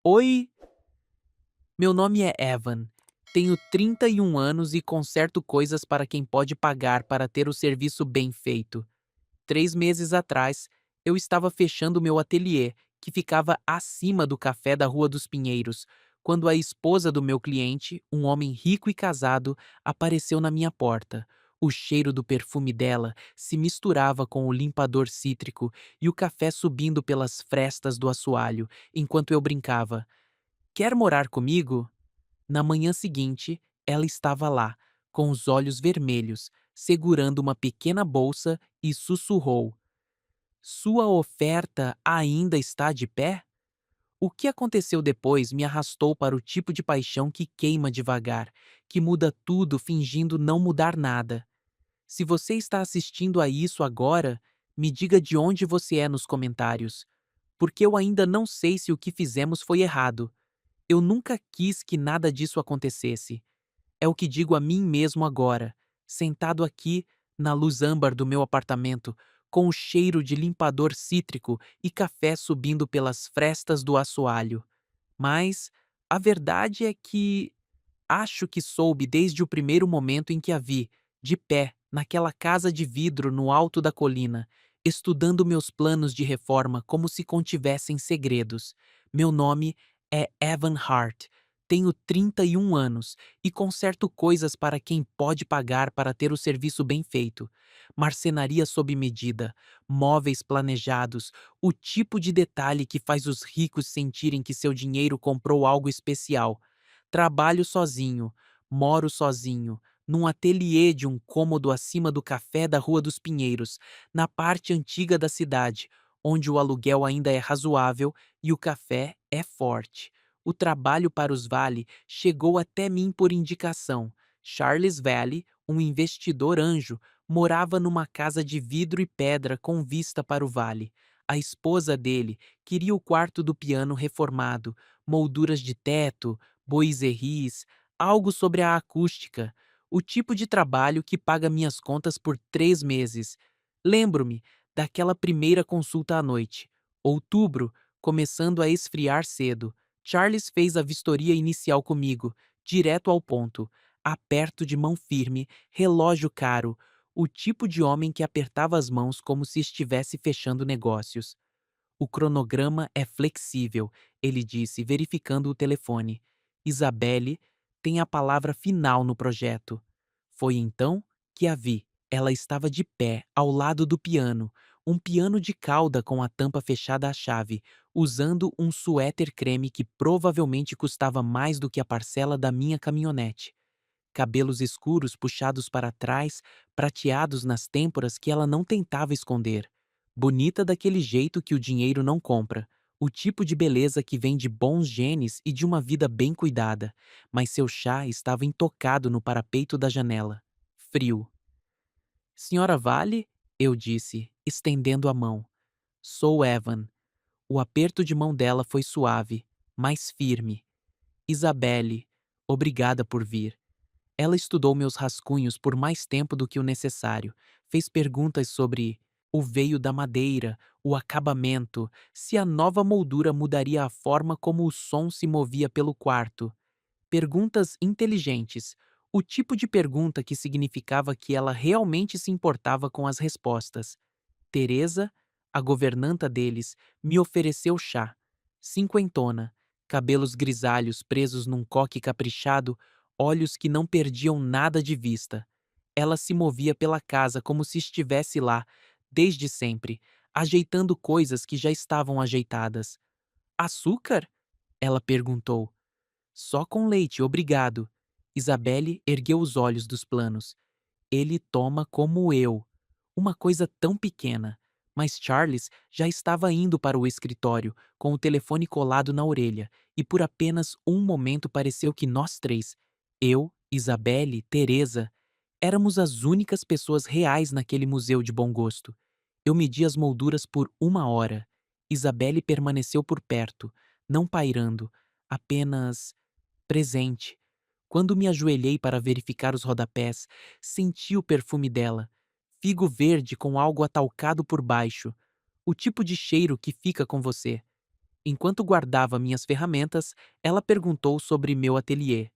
Oi, meu nome é Evan. Tenho 31 anos e conserto coisas para quem pode pagar para ter o serviço bem feito. 3 meses atrás, eu estava fechando meu ateliê, que ficava acima do café da Rua dos Pinheiros, quando a esposa do meu cliente, um homem rico e casado, apareceu na minha porta. O cheiro do perfume dela se misturava com o limpador cítrico e o café subindo pelas frestas do assoalho, enquanto eu brincava. Quer morar comigo? Na manhã seguinte, ela estava lá, com os olhos vermelhos, segurando uma pequena bolsa e sussurrou: Sua oferta ainda está de pé? O que aconteceu depois me arrastou para o tipo de paixão que queima devagar, que muda tudo fingindo não mudar nada. Se você está assistindo a isso agora, me diga de onde você é nos comentários, porque eu ainda não sei se o que fizemos foi errado. Eu nunca quis que nada disso acontecesse. É o que digo a mim mesmo agora, sentado aqui na luz âmbar do meu apartamento, com o cheiro de limpador cítrico e café subindo pelas frestas do assoalho. Mas a verdade é que acho que soube desde o primeiro momento em que a vi, de pé, naquela casa de vidro no alto da colina, estudando meus planos de reforma como se contivessem segredos. Meu nome é Evan Hart. Tenho 31 anos e conserto coisas para quem pode pagar para ter o serviço bem feito. Marcenaria sob medida, móveis planejados, o tipo de detalhe que faz os ricos sentirem que seu dinheiro comprou algo especial. Trabalho sozinho, moro sozinho, num ateliê de um cômodo acima do café da Rua dos Pinheiros, na parte antiga da cidade, onde o aluguel ainda é razoável e o café é forte. O trabalho para os Vale chegou até mim por indicação. Charles Vale, um investidor anjo, morava numa casa de vidro e pedra com vista para o vale. A esposa dele queria o quarto do piano reformado, molduras de teto, boiseries, algo sobre a acústica, o tipo de trabalho que paga minhas contas por 3 meses. Lembro-me daquela primeira consulta à noite. Outubro, começando a esfriar cedo. Charles fez a vistoria inicial comigo, direto ao ponto, aperto de mão firme, relógio caro, o tipo de homem que apertava as mãos como se estivesse fechando negócios. O cronograma é flexível, ele disse, verificando o telefone. Isabelle tem a palavra final no projeto. Foi então que a vi. Ela estava de pé, ao lado do piano, um piano de cauda com a tampa fechada à chave, usando um suéter creme que provavelmente custava mais do que a parcela da minha caminhonete. Cabelos escuros puxados para trás, prateados nas têmporas que ela não tentava esconder. Bonita daquele jeito que o dinheiro não compra. O tipo de beleza que vem de bons genes e de uma vida bem cuidada. Mas seu chá estava intocado no parapeito da janela. Frio. Senhora Vale? Eu disse, estendendo a mão. Sou Evan. O aperto de mão dela foi suave, mas firme. Isabelle, obrigada por vir. Ela estudou meus rascunhos por mais tempo do que o necessário, fez perguntas sobre o veio da madeira, o acabamento, se a nova moldura mudaria a forma como o som se movia pelo quarto. Perguntas inteligentes, o tipo de pergunta que significava que ela realmente se importava com as respostas. Teresa, a governanta deles, me ofereceu chá. Cinquentona, cabelos grisalhos presos num coque caprichado, olhos que não perdiam nada de vista. Ela se movia pela casa como se estivesse lá, desde sempre, ajeitando coisas que já estavam ajeitadas. Açúcar? Ela perguntou. Só com leite, obrigado. Isabelle ergueu os olhos dos planos. Ele toma como eu. Uma coisa tão pequena. Mas Charles já estava indo para o escritório, com o telefone colado na orelha, e por apenas um momento pareceu que nós três, eu, Isabelle, Teresa, éramos as únicas pessoas reais naquele museu de bom gosto. Eu medi as molduras por 1 hora. Isabelle permaneceu por perto, não pairando, apenas presente. Quando me ajoelhei para verificar os rodapés, senti o perfume dela. Figo verde com algo atalcado por baixo. O tipo de cheiro que fica com você. Enquanto guardava minhas ferramentas, ela perguntou sobre meu ateliê.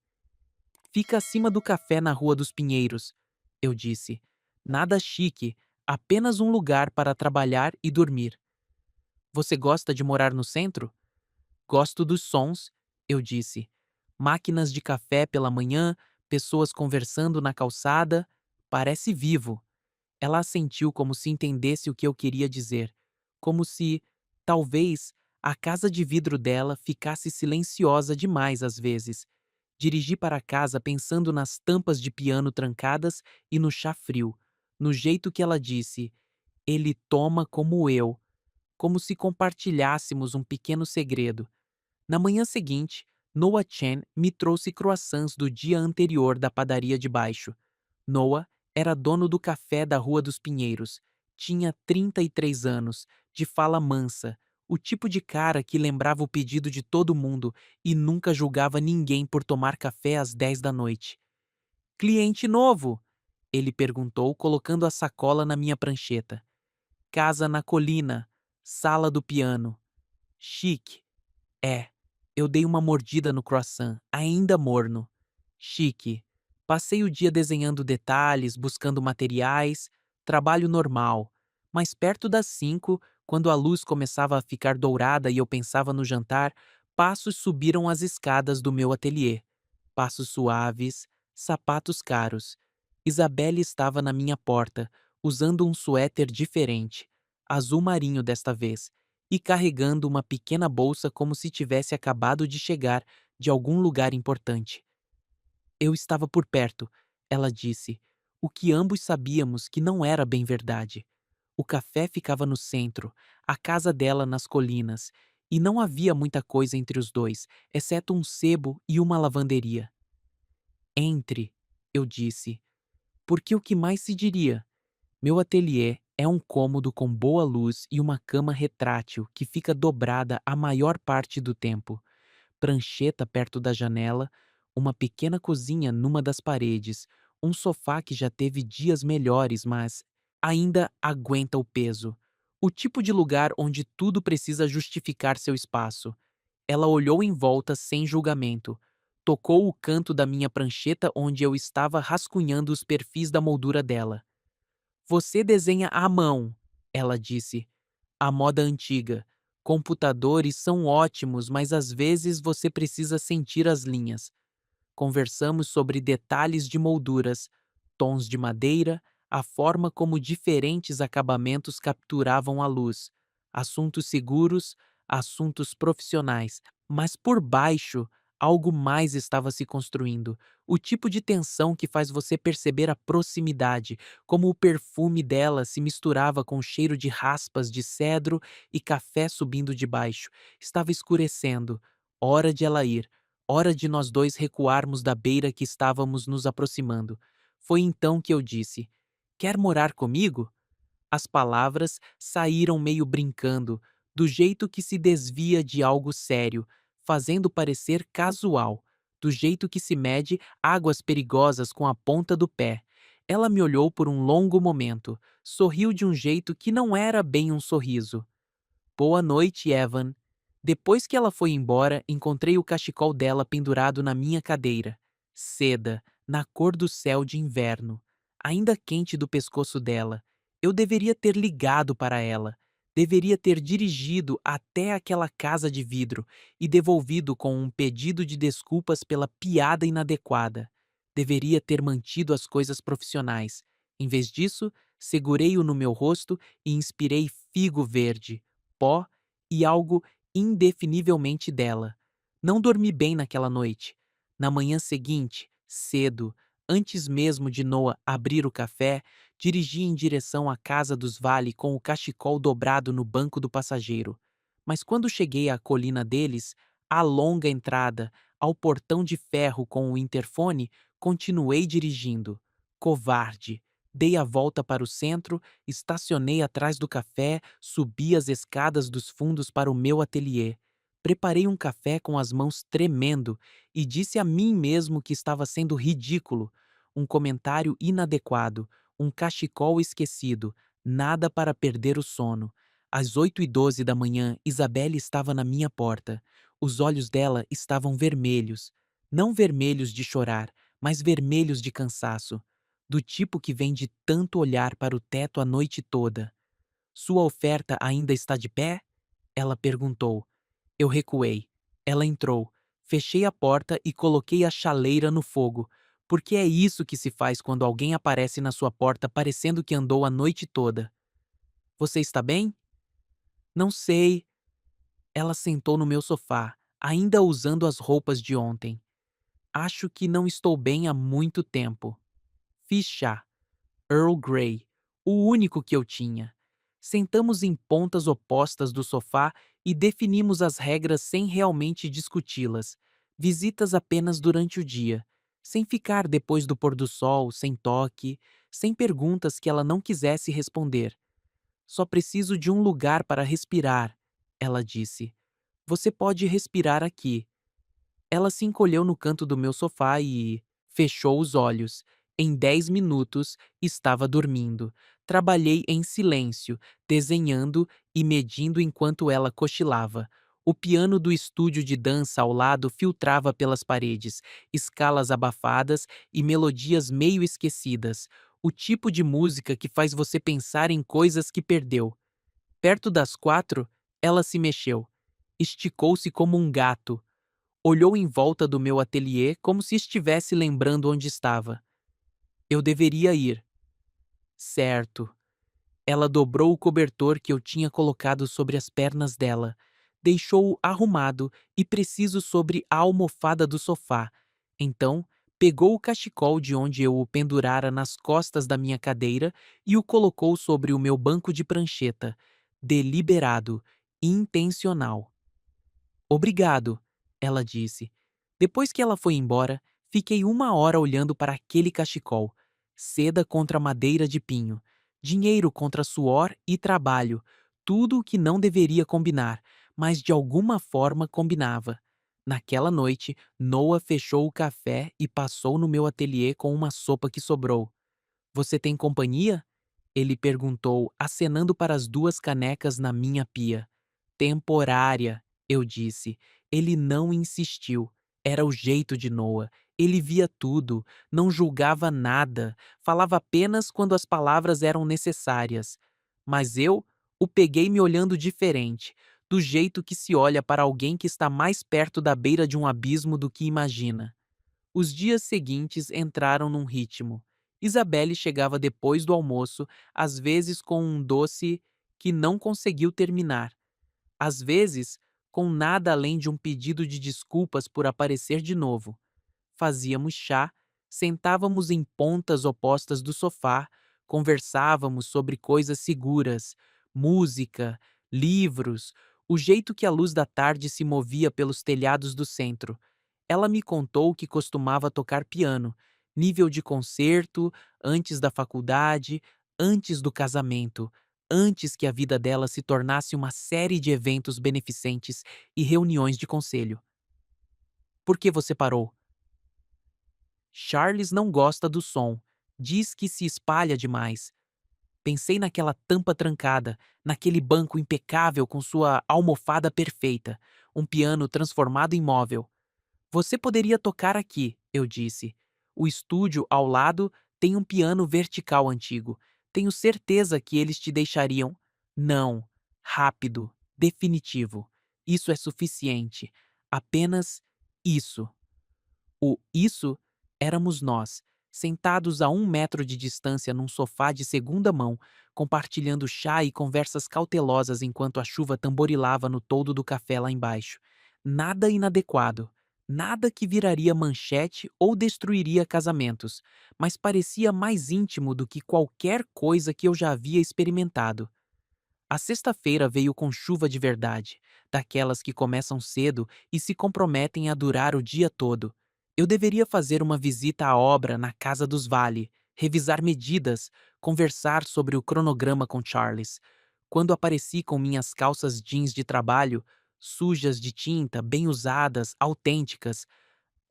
Fica acima do café na Rua dos Pinheiros, eu disse. Nada chique, apenas um lugar para trabalhar e dormir. Você gosta de morar no centro? Gosto dos sons, eu disse. Máquinas de café pela manhã, pessoas conversando na calçada. Parece vivo. Ela assentiu como se entendesse o que eu queria dizer. Como se, talvez, a casa de vidro dela ficasse silenciosa demais às vezes. Dirigi para casa pensando nas tampas de piano trancadas e no chá frio, no jeito que ela disse: ele toma como eu, como se compartilhássemos um pequeno segredo. Na manhã seguinte, Noah Chen me trouxe croissants do dia anterior da padaria de baixo. Noah era dono do café da Rua dos Pinheiros. Tinha 33 anos, de fala mansa, o tipo de cara que lembrava o pedido de todo mundo e nunca julgava ninguém por tomar café às 10 da noite. Cliente novo? Ele perguntou, colocando a sacola na minha prancheta. Casa na colina, sala do piano. Chique. É, eu dei uma mordida no croissant, ainda morno. Chique. Passei o dia desenhando detalhes, buscando materiais, trabalho normal. Mas perto das 5, quando a luz começava a ficar dourada e eu pensava no jantar, passos subiram as escadas do meu ateliê. Passos suaves, sapatos caros. Isabelle estava na minha porta, usando um suéter diferente, azul marinho desta vez, e carregando uma pequena bolsa como se tivesse acabado de chegar de algum lugar importante. Eu estava por perto, ela disse, o que ambos sabíamos que não era bem verdade. O café ficava no centro, a casa dela nas colinas, e não havia muita coisa entre os dois, exceto um sebo e uma lavanderia. Entre, eu disse, porque o que mais se diria? Meu ateliê é um cômodo com boa luz e uma cama retrátil que fica dobrada a maior parte do tempo, prancheta perto da janela, uma pequena cozinha numa das paredes, um sofá que já teve dias melhores, mas ainda aguenta o peso. O tipo de lugar onde tudo precisa justificar seu espaço. Ela olhou em volta sem julgamento. Tocou o canto da minha prancheta onde eu estava rascunhando os perfis da moldura dela. Você desenha à mão, ela disse. A moda antiga. Computadores são ótimos, mas às vezes você precisa sentir as linhas. Conversamos sobre detalhes de molduras, tons de madeira, a forma como diferentes acabamentos capturavam a luz, assuntos seguros, assuntos profissionais, mas por baixo algo mais estava se construindo, o tipo de tensão que faz você perceber a proximidade, como o perfume dela se misturava com o cheiro de raspas de cedro e café subindo de baixo. Estava escurecendo, hora de ela ir. Hora de nós dois recuarmos da beira que estávamos nos aproximando. Foi então que eu disse: quer morar comigo? As palavras saíram meio brincando, do jeito que se desvia de algo sério, fazendo parecer casual, do jeito que se mede águas perigosas com a ponta do pé. Ela me olhou por um longo momento, sorriu de um jeito que não era bem um sorriso. Boa noite, Evan. Depois que ela foi embora, encontrei o cachecol dela pendurado na minha cadeira. Seda, na cor do céu de inverno, ainda quente do pescoço dela. Eu deveria ter ligado para ela. Deveria ter dirigido até aquela casa de vidro e devolvido com um pedido de desculpas pela piada inadequada. Deveria ter mantido as coisas profissionais. Em vez disso, segurei-o no meu rosto e inspirei figo verde, pó e algo indefinivelmente dela. Não dormi bem naquela noite. Na manhã seguinte, cedo, antes mesmo de Noah abrir o café, dirigi em direção à casa dos Vale com o cachecol dobrado no banco do passageiro. Mas quando cheguei à colina deles, à longa entrada, ao portão de ferro com o interfone, continuei dirigindo. Covarde. Dei a volta para o centro, estacionei atrás do café, subi as escadas dos fundos para o meu ateliê. Preparei um café com as mãos tremendo e disse a mim mesmo que estava sendo ridículo. Um comentário inadequado, um cachecol esquecido, nada para perder o sono. Às 8h12 da manhã, Isabelle estava na minha porta. Os olhos dela estavam vermelhos. Não vermelhos de chorar, mas vermelhos de cansaço. Do tipo que vem de tanto olhar para o teto a noite toda. Sua oferta ainda está de pé? Ela perguntou. Eu recuei. Ela entrou. Fechei a porta e coloquei a chaleira no fogo, porque é isso que se faz quando alguém aparece na sua porta parecendo que andou a noite toda. Você está bem? Não sei. Ela sentou no meu sofá, ainda usando as roupas de ontem. Acho que não estou bem há muito tempo. Fiz chá. Earl Grey, o único que eu tinha. Sentamos em pontas opostas do sofá e definimos as regras sem realmente discuti-las. Visitas apenas durante o dia, sem ficar depois do pôr do sol, sem toque, sem perguntas que ela não quisesse responder. Só preciso de um lugar para respirar, ela disse. Você pode respirar aqui. Ela se encolheu no canto do meu sofá e fechou os olhos. Em 10 minutos, estava dormindo. Trabalhei em silêncio, desenhando e medindo enquanto ela cochilava. O piano do estúdio de dança ao lado filtrava pelas paredes, escalas abafadas e melodias meio esquecidas. O tipo de música que faz você pensar em coisas que perdeu. Perto das 4, ela se mexeu. Esticou-se como um gato. Olhou em volta do meu ateliê como se estivesse lembrando onde estava. Eu deveria ir. Certo. Ela dobrou o cobertor que eu tinha colocado sobre as pernas dela, deixou-o arrumado e preciso sobre a almofada do sofá. Então, pegou o cachecol de onde eu o pendurara nas costas da minha cadeira e o colocou sobre o meu banco de prancheta. Deliberado, intencional. Obrigado, ela disse. Depois que ela foi embora, fiquei 1 hora olhando para aquele cachecol. Seda contra madeira de pinho, dinheiro contra suor e trabalho, tudo o que não deveria combinar, mas de alguma forma combinava. Naquela noite, Noah fechou o café e passou no meu ateliê com uma sopa que sobrou. Você tem companhia? Ele perguntou, acenando para as 2 canecas na minha pia. Temporária, eu disse. Ele não insistiu. Era o jeito de Noah. Ele via tudo, não julgava nada, falava apenas quando as palavras eram necessárias. Mas eu o peguei me olhando diferente, do jeito que se olha para alguém que está mais perto da beira de um abismo do que imagina. Os dias seguintes entraram num ritmo. Isabelle chegava depois do almoço, às vezes com um doce que não conseguiu terminar. Às vezes, com nada além de um pedido de desculpas por aparecer de novo. Fazíamos chá, sentávamos em pontas opostas do sofá, conversávamos sobre coisas seguras, música, livros, o jeito que a luz da tarde se movia pelos telhados do centro. Ela me contou que costumava tocar piano, nível de concerto, antes da faculdade, antes do casamento, antes que a vida dela se tornasse uma série de eventos beneficentes e reuniões de conselho. Por que você parou? Charles não gosta do som. Diz que se espalha demais. Pensei naquela tampa trancada, naquele banco impecável com sua almofada perfeita, um piano transformado em móvel. Você poderia tocar aqui, eu disse. O estúdio ao lado tem um piano vertical antigo. Tenho certeza que eles te deixariam. Não. Rápido. Definitivo. Isso é suficiente. Apenas isso. O isso éramos nós, sentados a 1 metro de distância num sofá de segunda mão, compartilhando chá e conversas cautelosas enquanto a chuva tamborilava no toldo do café lá embaixo. Nada inadequado, nada que viraria manchete ou destruiria casamentos, mas parecia mais íntimo do que qualquer coisa que eu já havia experimentado. A sexta-feira veio com chuva de verdade, daquelas que começam cedo e se comprometem a durar o dia todo. Eu deveria fazer uma visita à obra na Casa dos Vale, revisar medidas, conversar sobre o cronograma com Charles. Quando apareci com minhas calças jeans de trabalho, sujas de tinta, bem usadas, autênticas,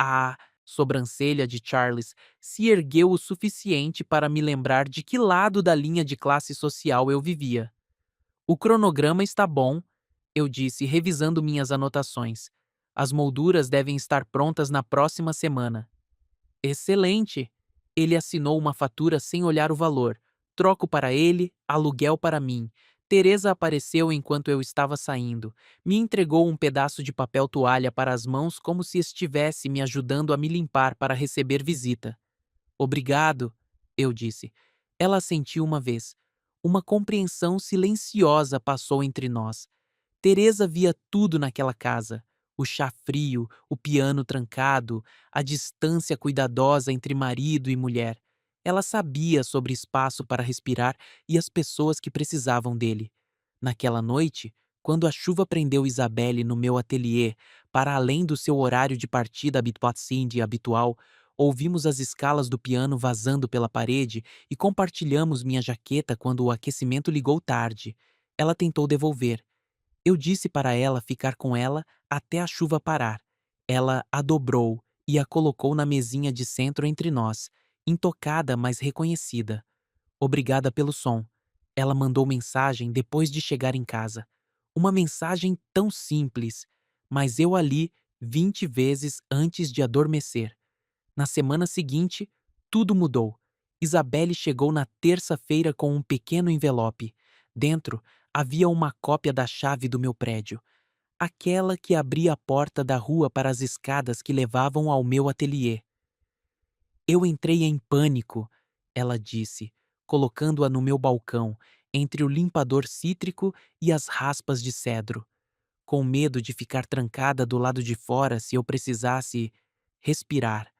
a sobrancelha de Charles se ergueu o suficiente para me lembrar de que lado da linha de classe social eu vivia. O cronograma está bom, eu disse, revisando minhas anotações. As molduras devem estar prontas na próxima semana. Excelente! Ele assinou uma fatura sem olhar o valor. Troco para ele, aluguel para mim. Teresa apareceu enquanto eu estava saindo. Me entregou um pedaço de papel toalha para as mãos como se estivesse me ajudando a me limpar para receber visita. Obrigado, eu disse. Ela assentiu uma vez. Uma compreensão silenciosa passou entre nós. Teresa via tudo naquela casa. O chá frio, o piano trancado, a distância cuidadosa entre marido e mulher. Ela sabia sobre espaço para respirar e as pessoas que precisavam dele. Naquela noite, quando a chuva prendeu Isabelle no meu ateliê, para além do seu horário de partida habitual, ouvimos as escalas do piano vazando pela parede e compartilhamos minha jaqueta quando o aquecimento ligou tarde. Ela tentou devolver. Eu disse para ela ficar com ela até a chuva parar. Ela a dobrou e a colocou na mesinha de centro entre nós, intocada, mas reconhecida. Obrigada pelo som. Ela mandou mensagem depois de chegar em casa. Uma mensagem tão simples, mas eu a li 20 vezes antes de adormecer. Na semana seguinte, tudo mudou. Isabelle chegou na terça-feira com um pequeno envelope. Dentro havia uma cópia da chave do meu prédio, aquela que abria a porta da rua para as escadas que levavam ao meu ateliê. Eu entrei em pânico, ela disse, colocando-a no meu balcão, entre o limpador cítrico e as raspas de cedro, com medo de ficar trancada do lado de fora se eu precisasse respirar.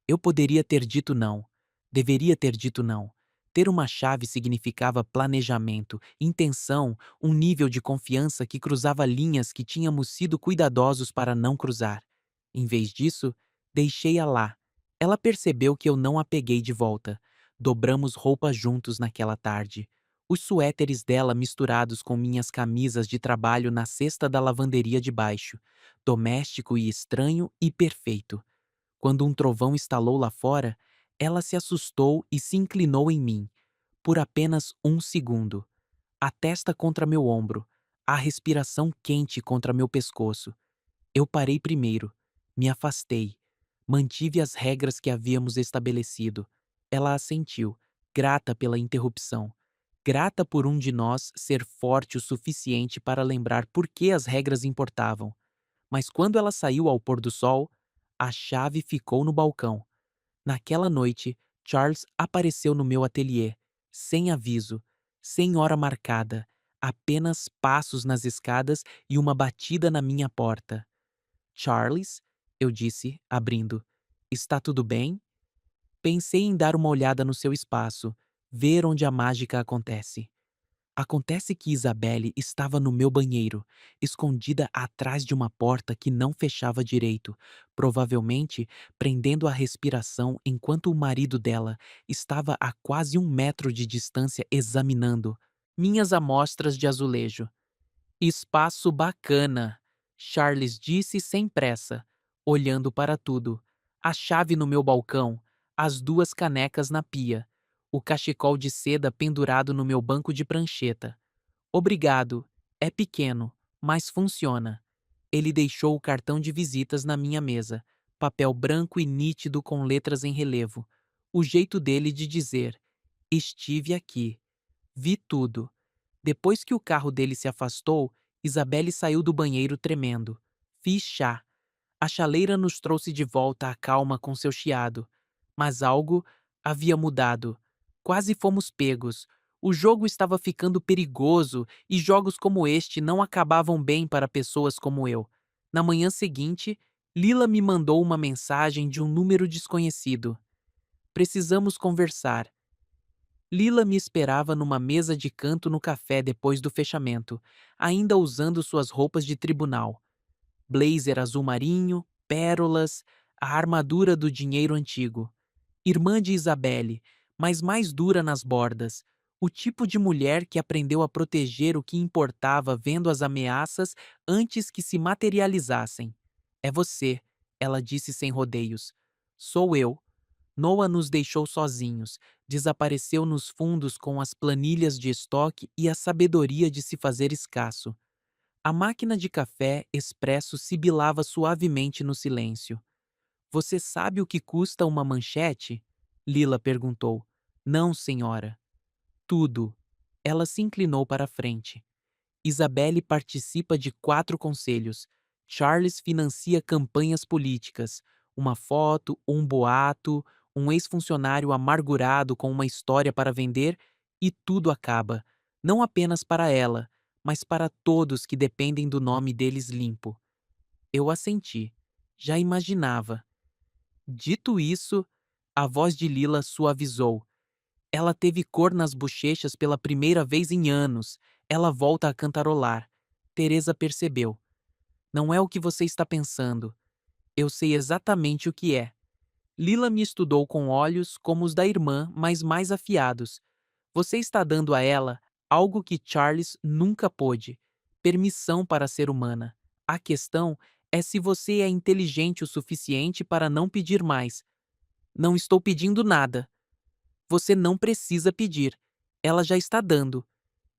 Eu poderia ter dito não. Deveria ter dito não. Ter uma chave significava planejamento, intenção, um nível de confiança que cruzava linhas que tínhamos sido cuidadosos para não cruzar. Em vez disso, deixei-a lá. Ela percebeu que eu não a peguei de volta. Dobramos roupa juntos naquela tarde. Os suéteres dela misturados com minhas camisas de trabalho na cesta da lavanderia de baixo. Doméstico e estranho e perfeito. Quando um trovão estalou lá fora, ela se assustou e se inclinou em mim, por apenas um segundo. A testa contra meu ombro, a respiração quente contra meu pescoço. Eu parei primeiro, me afastei, mantive as regras que havíamos estabelecido. Ela assentiu, grata pela interrupção, grata por um de nós ser forte o suficiente para lembrar por que as regras importavam. Mas quando ela saiu ao pôr do sol, a chave ficou no balcão. Naquela noite, Charles apareceu no meu ateliê, sem aviso, sem hora marcada, apenas passos nas escadas e uma batida na minha porta. Charles, eu disse, abrindo. Está tudo bem? Pensei em dar uma olhada no seu espaço, ver onde a mágica acontece. Acontece que Isabelle estava no meu banheiro, escondida atrás de uma porta que não fechava direito, provavelmente prendendo a respiração enquanto o marido dela estava a quase 1 metro de distância examinando minhas amostras de azulejo. Espaço bacana, Charles disse sem pressa, olhando para tudo. A chave no meu balcão, as 2 canecas na pia, o cachecol de seda pendurado no meu banco de prancheta. Obrigado, é pequeno, mas funciona. Ele deixou o cartão de visitas na minha mesa, papel branco e nítido com letras em relevo. O jeito dele de dizer: estive aqui, vi tudo. Depois que o carro dele se afastou, Isabelle saiu do banheiro tremendo. Fiz chá. A chaleira nos trouxe de volta à calma com seu chiado. Mas algo havia mudado. Quase fomos pegos. O jogo estava ficando perigoso e jogos como este não acabavam bem para pessoas como eu. Na manhã seguinte, Lila me mandou uma mensagem de um número desconhecido. Precisamos conversar. Lila me esperava numa mesa de canto no café depois do fechamento, ainda usando suas roupas de tribunal. Blazer azul marinho, pérolas, a armadura do dinheiro antigo. Irmã de Isabelle, mas mais dura nas bordas. O tipo de mulher que aprendeu a proteger o que importava vendo as ameaças antes que se materializassem. É você, ela disse sem rodeios. Sou eu. Noah nos deixou sozinhos, desapareceu nos fundos com as planilhas de estoque e a sabedoria de se fazer escasso. A máquina de café expresso sibilava suavemente no silêncio. Você sabe o que custa uma manchete? Lila perguntou. Não, senhora. Tudo. Ela se inclinou para a frente. Isabelle participa de 4 conselhos. Charles financia campanhas políticas. Uma foto, um boato, um ex-funcionário amargurado com uma história para vender e tudo acaba. Não apenas para ela, mas para todos que dependem do nome deles limpo. Eu assenti. Já imaginava. Dito isso, a voz de Lila suavizou. Ela teve cor nas bochechas pela primeira vez em anos. Ela volta a cantarolar. Teresa percebeu. Não é o que você está pensando. Eu sei exatamente o que é. Lila me estudou com olhos como os da irmã, mas mais afiados. Você está dando a ela algo que Charles nunca pôde: permissão para ser humana. A questão é se você é inteligente o suficiente para não pedir mais. Não estou pedindo nada. Você não precisa pedir. Ela já está dando.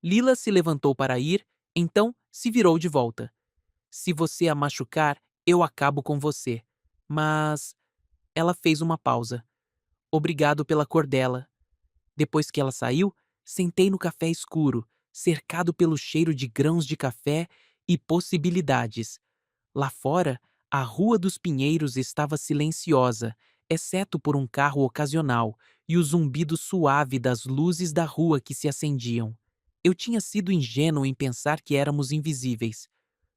Lila se levantou para ir, então se virou de volta. Se você a machucar, eu acabo com você. Mas ela fez uma pausa. Obrigado pela cor dela. Depois que ela saiu, sentei no café escuro, cercado pelo cheiro de grãos de café e possibilidades. Lá fora, a Rua dos Pinheiros estava silenciosa, exceto por um carro ocasional e o zumbido suave das luzes da rua que se acendiam. Eu tinha sido ingênuo em pensar que éramos invisíveis.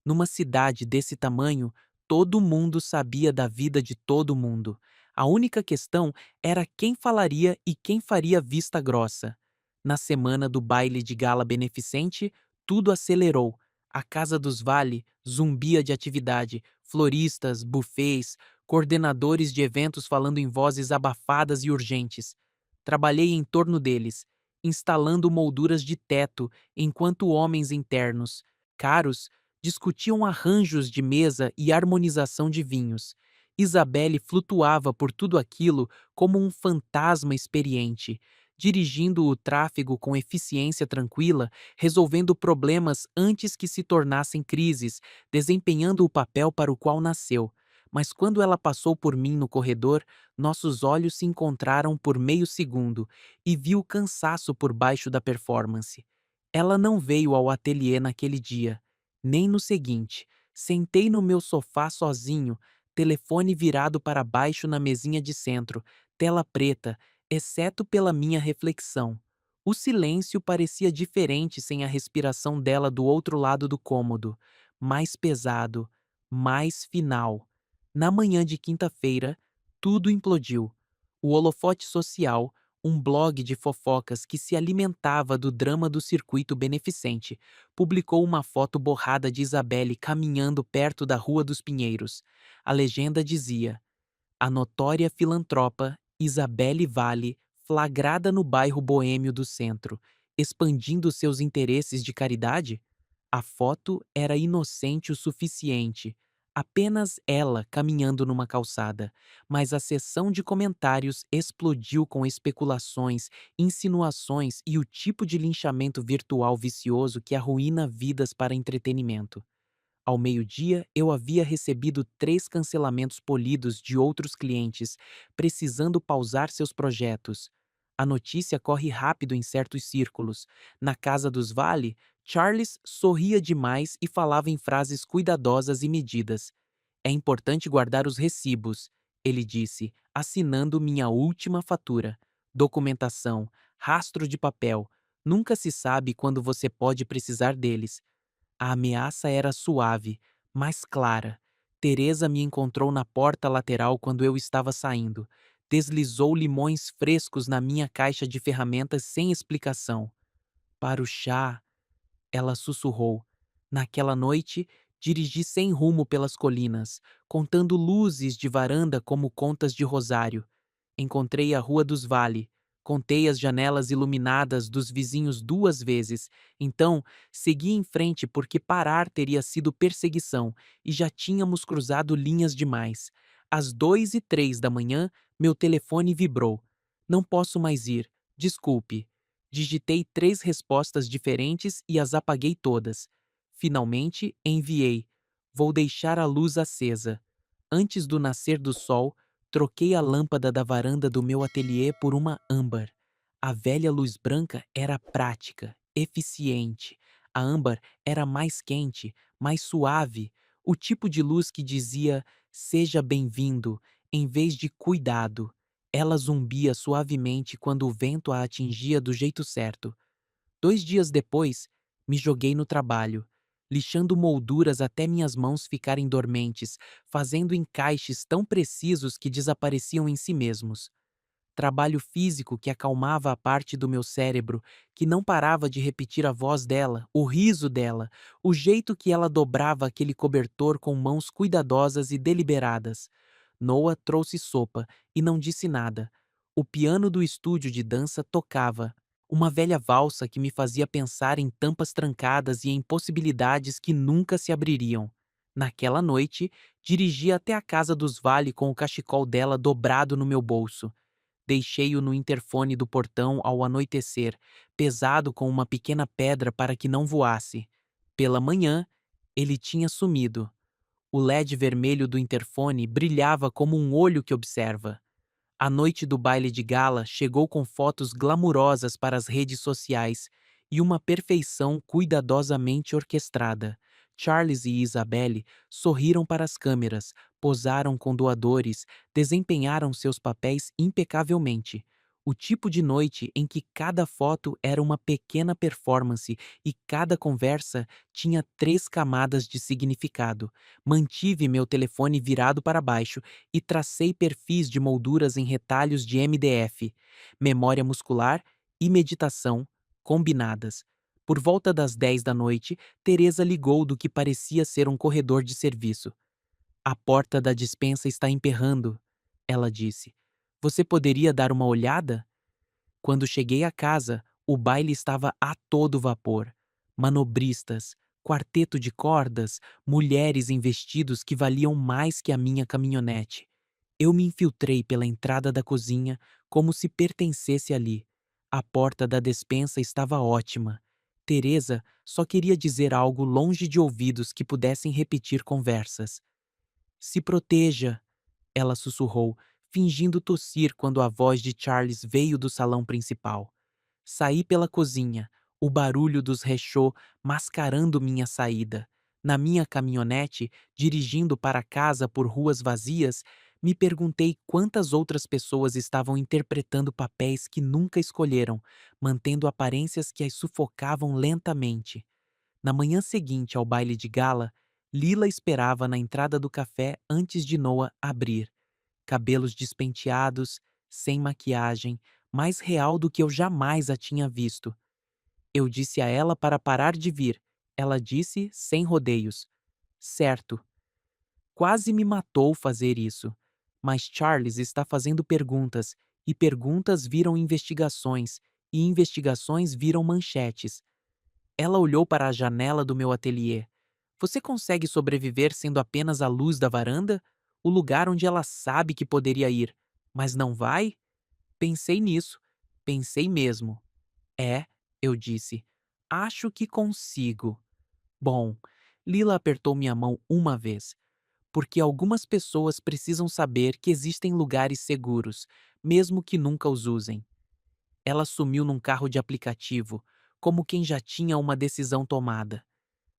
Numa cidade desse tamanho, todo mundo sabia da vida de todo mundo. A única questão era quem falaria e quem faria vista grossa. Na semana do baile de gala beneficente, tudo acelerou. A Casa dos Vale zumbia de atividade, floristas, buffets, coordenadores de eventos falando em vozes abafadas e urgentes. Trabalhei em torno deles, instalando molduras de teto, enquanto homens internos, caros, discutiam arranjos de mesa e harmonização de vinhos. Isabelle flutuava por tudo aquilo como um fantasma experiente, dirigindo o tráfego com eficiência tranquila, resolvendo problemas antes que se tornassem crises, desempenhando o papel para o qual nasceu. Mas quando ela passou por mim no corredor, nossos olhos se encontraram por meio segundo e vi o cansaço por baixo da performance. Ela não veio ao ateliê naquele dia, nem no seguinte. Sentei no meu sofá sozinho, telefone virado para baixo na mesinha de centro, tela preta, exceto pela minha reflexão. O silêncio parecia diferente sem a respiração dela do outro lado do cômodo, mais pesado, mais final. Na manhã de quinta-feira, tudo implodiu. O holofote social, um blog de fofocas que se alimentava do drama do circuito beneficente, publicou uma foto borrada de Isabelle caminhando perto da Rua dos Pinheiros. A legenda dizia: a notória filantropa Isabelle Vale, flagrada no bairro boêmio do centro, expandindo seus interesses de caridade? A foto era inocente o suficiente, apenas ela caminhando numa calçada, mas a seção de comentários explodiu com especulações, insinuações e o tipo de linchamento virtual vicioso que arruína vidas para entretenimento. Ao meio-dia, eu havia recebido 3 cancelamentos polidos de outros clientes, precisando pausar seus projetos. A notícia corre rápido em certos círculos. Na casa dos Vale, Charles sorria demais e falava em frases cuidadosas e medidas. É importante guardar os recibos, ele disse, assinando minha última fatura. Documentação, rastro de papel. Nunca se sabe quando você pode precisar deles. A ameaça era suave, mas clara. Teresa me encontrou na porta lateral quando eu estava saindo. Deslizou limões frescos na minha caixa de ferramentas sem explicação. Para o chá, ela sussurrou. Naquela noite, dirigi sem rumo pelas colinas, contando luzes de varanda como contas de rosário. Encontrei a Rua dos Vale. Contei as janelas iluminadas dos vizinhos 2 vezes. Então, segui em frente porque parar teria sido perseguição e já tínhamos cruzado linhas demais. Às 2:03 da manhã, meu telefone vibrou. Não posso mais ir. Desculpe. Digitei 3 respostas diferentes e as apaguei todas. Finalmente, enviei. Vou deixar a luz acesa. Antes do nascer do sol, troquei a lâmpada da varanda do meu ateliê por uma âmbar. A velha luz branca era prática, eficiente. A âmbar era mais quente, mais suave, o tipo de luz que dizia seja bem-vindo, em vez de cuidado. Ela zumbia suavemente quando o vento a atingia do jeito certo. 2 dias depois, me joguei no trabalho, lixando molduras até minhas mãos ficarem dormentes, fazendo encaixes tão precisos que desapareciam em si mesmos. Trabalho físico que acalmava a parte do meu cérebro que não parava de repetir a voz dela, o riso dela, o jeito que ela dobrava aquele cobertor com mãos cuidadosas e deliberadas. Noah trouxe sopa e não disse nada. O piano do estúdio de dança tocava. Uma velha valsa que me fazia pensar em tampas trancadas e em possibilidades que nunca se abririam. Naquela noite, dirigi até a casa dos Vale com o cachecol dela dobrado no meu bolso. Deixei-o no interfone do portão ao anoitecer, pesado com uma pequena pedra para que não voasse. Pela manhã, ele tinha sumido. O LED vermelho do interfone brilhava como um olho que observa. A noite do baile de gala chegou com fotos glamurosas para as redes sociais e uma perfeição cuidadosamente orquestrada. Charles e Isabelle sorriram para as câmeras, posaram com doadores, desempenharam seus papéis impecavelmente. O tipo de noite em que cada foto era uma pequena performance e cada conversa tinha 3 camadas de significado. Mantive meu telefone virado para baixo e tracei perfis de molduras em retalhos de MDF, memória muscular e meditação combinadas. Por volta das 10 da noite, Teresa ligou do que parecia ser um corredor de serviço. A porta da despensa está emperrando, ela disse. Você poderia dar uma olhada? Quando cheguei à casa, o baile estava a todo vapor. Manobristas, quarteto de cordas, mulheres em vestidos que valiam mais que a minha caminhonete. Eu me infiltrei pela entrada da cozinha como se pertencesse ali. A porta da despensa estava ótima. Teresa só queria dizer algo longe de ouvidos que pudessem repetir conversas. Se proteja, ela sussurrou, fingindo tossir quando a voz de Charles veio do salão principal. Saí pela cozinha, o barulho dos rechô mascarando minha saída. Na minha caminhonete, dirigindo para casa por ruas vazias, me perguntei quantas outras pessoas estavam interpretando papéis que nunca escolheram, mantendo aparências que as sufocavam lentamente. Na manhã seguinte ao baile de gala, Lila esperava na entrada do café antes de Noah abrir. Cabelos despenteados, sem maquiagem, mais real do que eu jamais a tinha visto. Eu disse a ela para parar de vir. Ela disse sem rodeios. Certo. Quase me matou fazer isso. Mas Charles está fazendo perguntas, e perguntas viram investigações, e investigações viram manchetes. Ela olhou para a janela do meu ateliê. Você consegue sobreviver sendo apenas a luz da varanda? O lugar onde ela sabe que poderia ir, mas não vai? Pensei nisso. Pensei mesmo. É, eu disse. Acho que consigo. Bom, Lila apertou minha mão uma vez. Porque algumas pessoas precisam saber que existem lugares seguros, mesmo que nunca os usem. Ela sumiu num carro de aplicativo, como quem já tinha uma decisão tomada.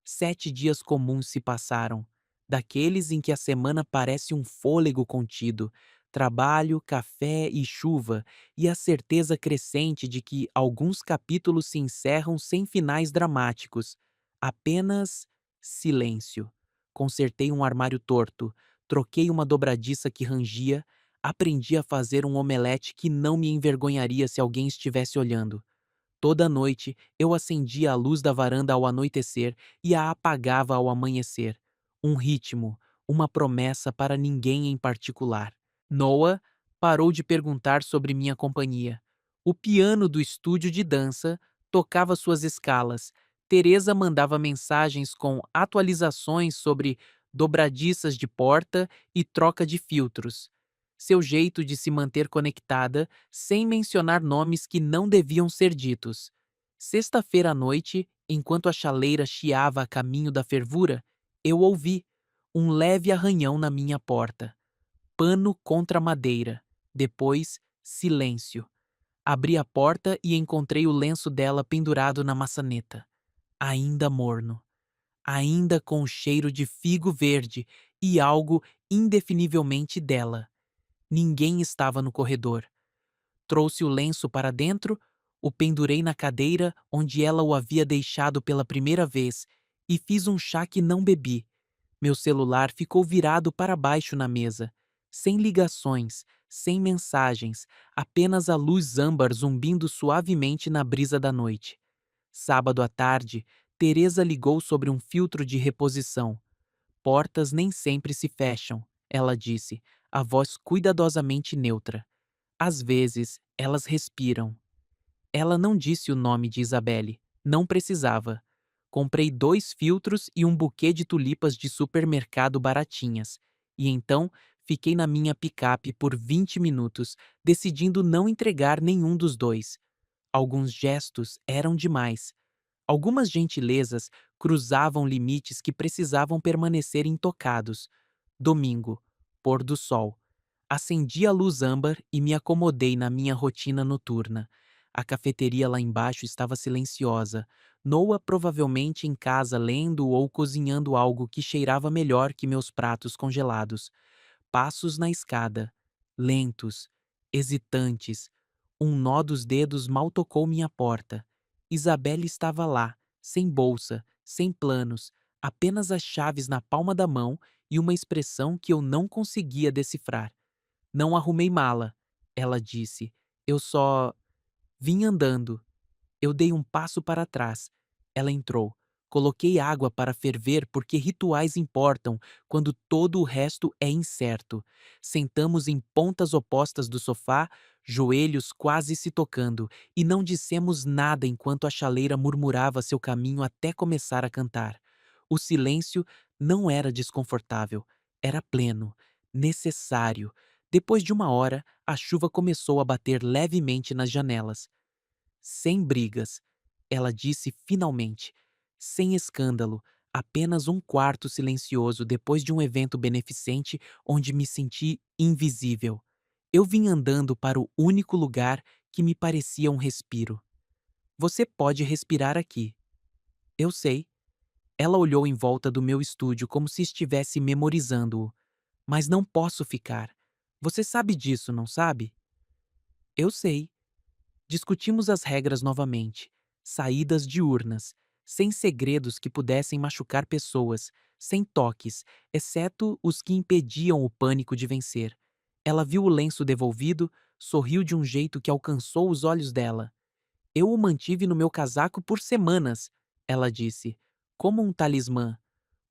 7 dias comuns se passaram, daqueles em que a semana parece um fôlego contido, trabalho, café e chuva, e a certeza crescente de que alguns capítulos se encerram sem finais dramáticos. Apenas silêncio. Consertei um armário torto, troquei uma dobradiça que rangia, aprendi a fazer um omelete que não me envergonharia se alguém estivesse olhando. Toda noite eu acendia a luz da varanda ao anoitecer e a apagava ao amanhecer. Um ritmo, uma promessa para ninguém em particular. Noah parou de perguntar sobre minha companhia. O piano do estúdio de dança tocava suas escalas. Teresa mandava mensagens com atualizações sobre dobradiças de porta e troca de filtros. Seu jeito de se manter conectada sem mencionar nomes que não deviam ser ditos. Sexta-feira à noite, enquanto a chaleira chiava a caminho da fervura, eu ouvi um leve arranhão na minha porta. Pano contra madeira. Depois, silêncio. Abri a porta e encontrei o lenço dela pendurado na maçaneta. Ainda morno. Ainda com o cheiro de figo verde e algo indefinivelmente dela. Ninguém estava no corredor. Trouxe o lenço para dentro, o pendurei na cadeira onde ela o havia deixado pela primeira vez e fiz um chá que não bebi. Meu celular ficou virado para baixo na mesa, sem ligações, sem mensagens, apenas a luz âmbar zumbindo suavemente na brisa da noite. Sábado à tarde, Teresa ligou sobre um filtro de reposição. Portas nem sempre se fecham, ela disse, a voz cuidadosamente neutra. Às vezes, elas respiram. Ela não disse o nome de Isabelle. Não precisava. Comprei 2 filtros e um buquê de tulipas de supermercado baratinhas. E então, fiquei na minha picape por 20 minutos, decidindo não entregar nenhum dos dois. Alguns gestos eram demais. Algumas gentilezas cruzavam limites que precisavam permanecer intocados. Domingo, pôr do sol. Acendi a luz âmbar e me acomodei na minha rotina noturna. A cafeteria lá embaixo estava silenciosa. Noah provavelmente em casa lendo ou cozinhando algo que cheirava melhor que meus pratos congelados. Passos na escada. Lentos. Hesitantes. Um nó dos dedos mal tocou minha porta. Isabelle estava lá, sem bolsa, sem planos, apenas as chaves na palma da mão e uma expressão que eu não conseguia decifrar. Não arrumei mala, ela disse. Eu só vim andando. Eu dei um passo para trás. Ela entrou. Coloquei água para ferver porque rituais importam quando todo o resto é incerto. Sentamos em pontas opostas do sofá, joelhos quase se tocando, e não dissemos nada enquanto a chaleira murmurava seu caminho até começar a cantar. O silêncio não era desconfortável, era pleno, necessário. Depois de uma hora, a chuva começou a bater levemente nas janelas. Sem brigas, ela disse finalmente. Sem escândalo, apenas um quarto silencioso depois de um evento beneficente onde me senti invisível. Eu vim andando para o único lugar que me parecia um respiro. Você pode respirar aqui. Eu sei. Ela olhou em volta do meu estúdio como se estivesse memorizando-o. Mas não posso ficar. Você sabe disso, não sabe? Eu sei. Discutimos as regras novamente. Saídas diurnas, sem segredos que pudessem machucar pessoas, sem toques, exceto os que impediam o pânico de vencer. Ela viu o lenço devolvido, sorriu de um jeito que alcançou os olhos dela. Eu o mantive no meu casaco por semanas, ela disse, como um talismã.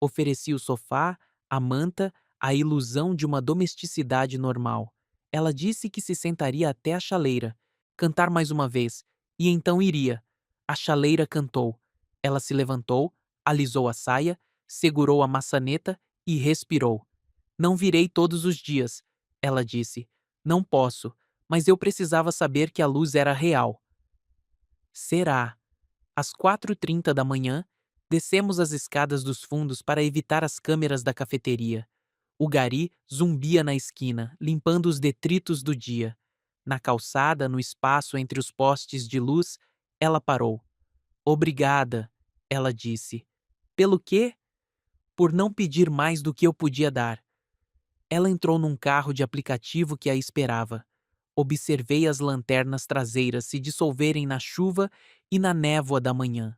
Ofereci o sofá, a manta, a ilusão de uma domesticidade normal. Ela disse que se sentaria até a chaleira, cantar mais uma vez, e então iria. A chaleira cantou. Ela se levantou, alisou a saia, segurou a maçaneta e respirou. Não virei todos os dias, ela disse. Não posso, mas eu precisava saber que a luz era real. Será? Às 4h30 da manhã, descemos as escadas dos fundos para evitar as câmeras da cafeteria. O gari zumbia na esquina, limpando os detritos do dia. Na calçada, no espaço entre os postes de luz, ela parou. Obrigada, ela disse. Pelo quê? Por não pedir mais do que eu podia dar. Ela entrou num carro de aplicativo que a esperava. Observei as lanternas traseiras se dissolverem na chuva e na névoa da manhã.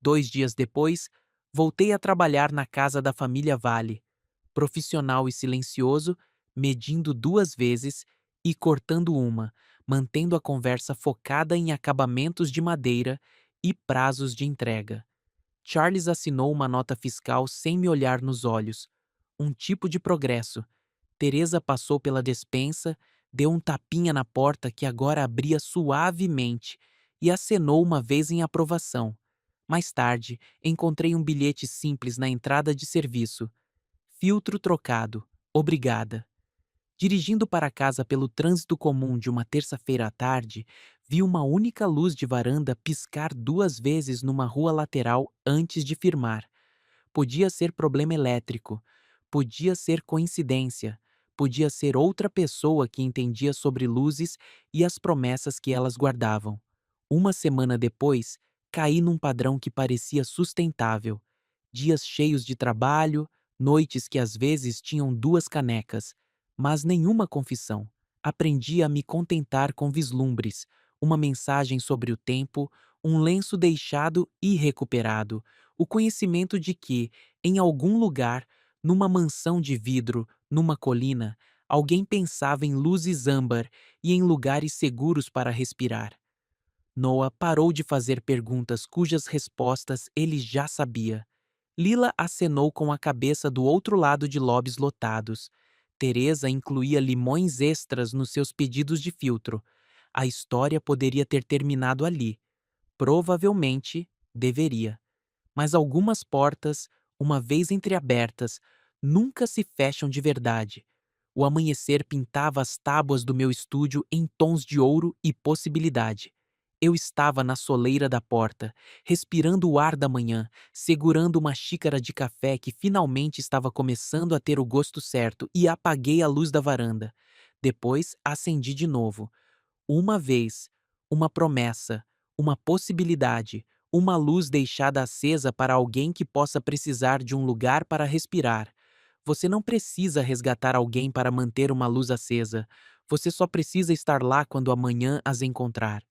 2 dias depois, voltei a trabalhar na casa da família Vale, profissional e silencioso, medindo 2 vezes e cortando uma, mantendo a conversa focada em acabamentos de madeira e prazos de entrega. Charles assinou uma nota fiscal sem me olhar nos olhos. Um tipo de progresso. Teresa passou pela despensa, deu um tapinha na porta que agora abria suavemente e acenou uma vez em aprovação. Mais tarde, encontrei um bilhete simples na entrada de serviço. Filtro trocado. Obrigada. Dirigindo para casa pelo trânsito comum de uma terça-feira à tarde, vi uma única luz de varanda piscar 2 vezes numa rua lateral antes de firmar. Podia ser problema elétrico, podia ser coincidência, podia ser outra pessoa que entendia sobre luzes e as promessas que elas guardavam. Uma semana depois, caí num padrão que parecia sustentável. Dias cheios de trabalho, noites que às vezes tinham 2 canecas, mas nenhuma confissão. Aprendi a me contentar com vislumbres, uma mensagem sobre o tempo, um lenço deixado e recuperado, o conhecimento de que, em algum lugar, numa mansão de vidro, numa colina, alguém pensava em luzes âmbar e em lugares seguros para respirar. Noah parou de fazer perguntas cujas respostas ele já sabia. Lila acenou com a cabeça do outro lado de lobbies lotados. Teresa incluía limões extras nos seus pedidos de filtro. A história poderia ter terminado ali. Provavelmente deveria. Mas algumas portas, uma vez entreabertas, nunca se fecham de verdade. O amanhecer pintava as tábuas do meu estúdio em tons de ouro e possibilidade. Eu estava na soleira da porta, respirando o ar da manhã, segurando uma xícara de café que finalmente estava começando a ter o gosto certo, e apaguei a luz da varanda. Depois acendi de novo. Uma vez, uma promessa, uma possibilidade, uma luz deixada acesa para alguém que possa precisar de um lugar para respirar. Você não precisa resgatar alguém para manter uma luz acesa. Você só precisa estar lá quando amanhã as encontrar.